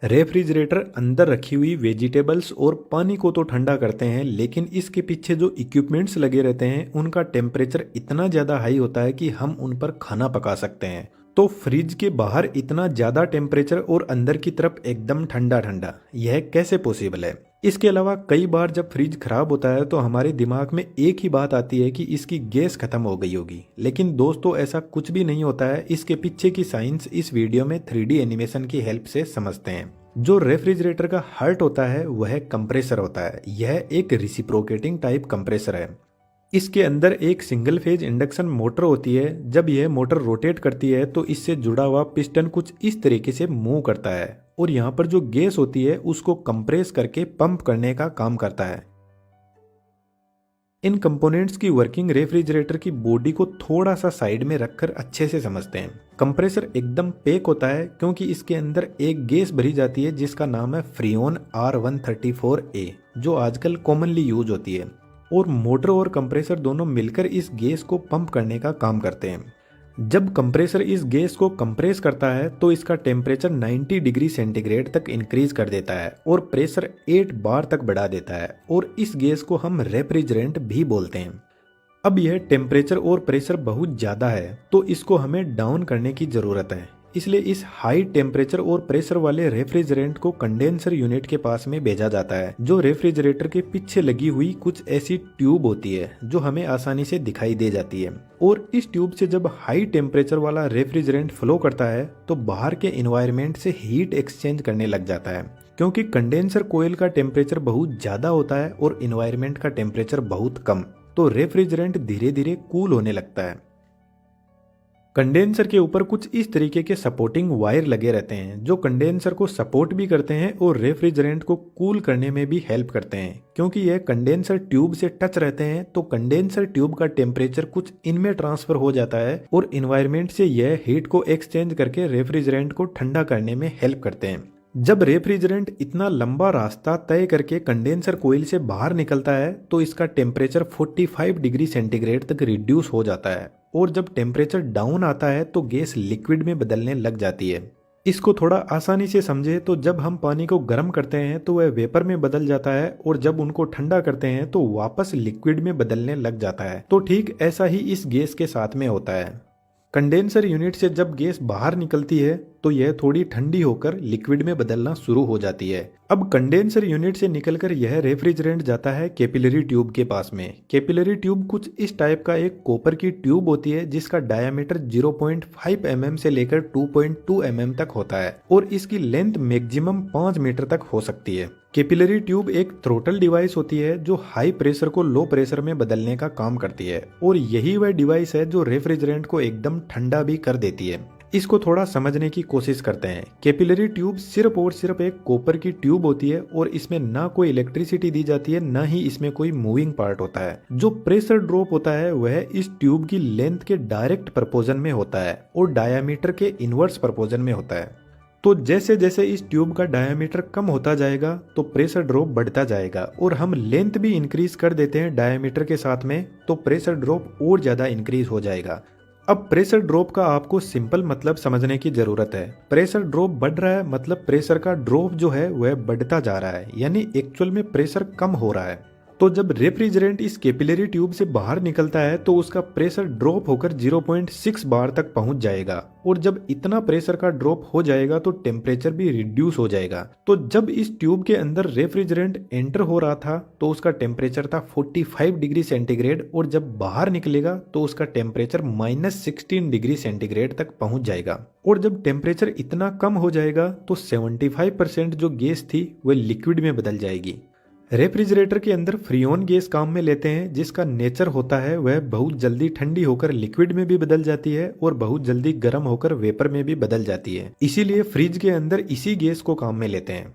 Refrigerator अंदर रखी हुई वेजिटेबल्स और पानी को तो ठंडा करते हैं, लेकिन इसके पीछे जो इक्विपमेंट्स लगे रहते हैं उनका टेम्परेचर इतना ज़्यादा हाई होता है कि हम उन पर खाना पका सकते हैं। तो फ्रिज के बाहर इतना ज़्यादा टेम्परेचर और अंदर की तरफ एकदम ठंडा ठंडा, यह कैसे पॉसिबल है? इसके अलावा कई बार जब फ्रिज खराब होता है तो हमारे दिमाग में एक ही बात आती है कि इसकी गैस खत्म हो गई होगी, लेकिन दोस्तों ऐसा कुछ भी नहीं होता है। इसके पीछे की साइंस इस वीडियो में 3D एनिमेशन की हेल्प से समझते हैं। जो रेफ्रिजरेटर का हार्ट होता है वह कंप्रेसर होता है। यह एक रिसिप्रोकेटिंग टाइप कंप्रेसर है। इसके अंदर एक सिंगल फेज इंडक्शन मोटर होती है। जब यह मोटर रोटेट करती है तो इससे जुड़ा हुआ पिस्टन कुछ इस तरीके से मूव करता है और यहाँ पर जो गैस होती है उसको कंप्रेस करके पंप करने का काम करता है। इन कंपोनेंट्स की वर्किंग रेफ्रिजरेटर की बॉडी को थोड़ा सा साइड में रखकर अच्छे से समझते हैं। कंप्रेसर एकदम पैक होता है क्योंकि इसके अंदर एक गैस भरी जाती है जिसका नाम है फ्रीऑन R134a, जो आजकल कॉमनली यूज होती है, और मोटर और कंप्रेसर दोनों मिलकर इस गैस को पंप करने का काम करते हैं। जब कंप्रेसर इस गैस को कंप्रेस करता है तो इसका टेम्परेचर 90 डिग्री सेंटीग्रेड तक इंक्रीज कर देता है और प्रेशर 8 बार तक बढ़ा देता है, और इस गैस को हम रेफ्रिजरेंट भी बोलते हैं। अब यह टेम्परेचर और प्रेशर बहुत ज़्यादा है तो इसको हमें डाउन करने की ज़रूरत है। इसलिए इस हाई टेम्परेचर और प्रेशर वाले रेफ्रिजरेंट को कंडेंसर यूनिट के पास में भेजा जाता है, जो रेफ्रिजरेटर के पीछे लगी हुई कुछ ऐसी ट्यूब होती है जो हमें आसानी से दिखाई दे जाती है। और इस ट्यूब से जब हाई टेम्परेचर वाला रेफ्रिजरेंट फ्लो करता है तो बाहर के एनवायरनमेंट से हीट एक्सचेंज करने लग जाता है, क्योंकि कंडेंसर कोयल का टेम्परेचर बहुत ज़्यादा होता है और एनवायरनमेंट का टेम्परेचर बहुत कम, तो रेफ्रिजरेंट धीरे धीरे कूल होने लगता है। कंडेंसर के ऊपर कुछ इस तरीके के सपोर्टिंग वायर लगे रहते हैं जो कंडेंसर को सपोर्ट भी करते हैं और रेफ्रिजरेंट को कूल करने में भी हेल्प करते हैं। क्योंकि यह कंडेंसर ट्यूब से टच रहते हैं तो कंडेंसर ट्यूब का टेम्परेचर कुछ इनमें ट्रांसफर हो जाता है और इन्वायरमेंट से यह हीट को एक्सचेंज करके रेफ्रिजरेंट को ठंडा करने में हेल्प करते हैं। जब रेफ्रिजरेंट इतना लंबा रास्ता तय करके कंडेंसर कोयल से बाहर निकलता है तो इसका टेम्परेचर 45 डिग्री सेंटीग्रेड तक रिड्यूस हो जाता है, और जब टेम्परेचर डाउन आता है तो गैस लिक्विड में बदलने लग जाती है। इसको थोड़ा आसानी से समझे तो जब हम पानी को गर्म करते हैं तो वह वेपर में बदल जाता है, और जब उनको ठंडा करते हैं तो वापस लिक्विड में बदलने लग जाता है। तो ठीक ऐसा ही इस गैस के साथ में होता है। कंडेंसर यूनिट से जब गैस बाहर निकलती है तो यह थोड़ी ठंडी होकर लिक्विड में बदलना शुरू हो जाती है। अब कंडेंसर यूनिट से निकलकर यह रेफ्रिजरेंट जाता है कैपिलरी ट्यूब के पास में। कैपिलरी ट्यूब कुछ इस टाइप का एक कॉपर की ट्यूब होती है जिसका डायमीटर 0.5 mm से लेकर 2.2 mm तक होता है, और इसकी लेंथ मैक्सिमम 5 मीटर तक हो सकती है। कैपिलरी ट्यूब एक थ्रोटल डिवाइस होती है जो हाई प्रेशर को लो प्रेशर में बदलने का काम करती है, और यही वह डिवाइस है जो रेफ्रिजरेंट को एकदम ठंडा भी कर देती है। इसको थोड़ा समझने की कोशिश करते हैं। कैपिलरी ट्यूब सिर्फ और सिर्फ एक कॉपर की ट्यूब होती है और इसमें ना कोई इलेक्ट्रिसिटी दी जाती है, ना ही इसमें कोई मूविंग पार्ट होता है। जो प्रेशर ड्रॉप होता है वह इस ट्यूब की लेंथ के डायरेक्ट प्रपोजन में होता है और डायामीटर के इनवर्स प्रपोजन में होता है। तो जैसे जैसे इस ट्यूब का डायामीटर कम होता जाएगा तो प्रेशर ड्रॉप बढ़ता जाएगा, और हम लेंथ भी इंक्रीज कर देते हैं डायामीटर के साथ में, तो प्रेशर ड्रॉप और ज्यादा इंक्रीज हो जाएगा। अब प्रेशर ड्रॉप का आपको सिंपल मतलब समझने की जरूरत है। प्रेशर ड्रॉप बढ़ रहा है मतलब प्रेशर का ड्रॉप जो है वह बढ़ता जा रहा है, यानी एक्चुअल में प्रेशर कम हो रहा है। तो जब रेफ्रिजरेंट इस कैपिलरी ट्यूब से बाहर निकलता है तो उसका प्रेशर ड्रॉप होकर 0.6 बार तक पहुंच जाएगा, और जब इतना प्रेशर का ड्रॉप हो जाएगा तो टेम्परेचर भी रिड्यूस हो जाएगा। तो जब इस ट्यूब के अंदर रेफ्रिजरेंट एंटर हो रहा था तो उसका टेम्परेचर था 45 डिग्री सेंटीग्रेड, और जब बाहर निकलेगा तो उसका टेम्परेचर -16 डिग्री सेंटीग्रेड तक पहुंच जाएगा। और जब टेम्परेचर इतना कम हो जाएगा तो 75% जो गैस थी वह लिक्विड में बदल जाएगी। रेफ्रिजरेटर के अंदर फ्रीऑन गैस काम में लेते हैं जिसका नेचर होता है वह बहुत जल्दी ठंडी होकर लिक्विड में भी बदल जाती है और बहुत जल्दी गर्म होकर वेपर में भी बदल जाती है। इसीलिए फ्रिज के अंदर इसी गैस को काम में लेते हैं।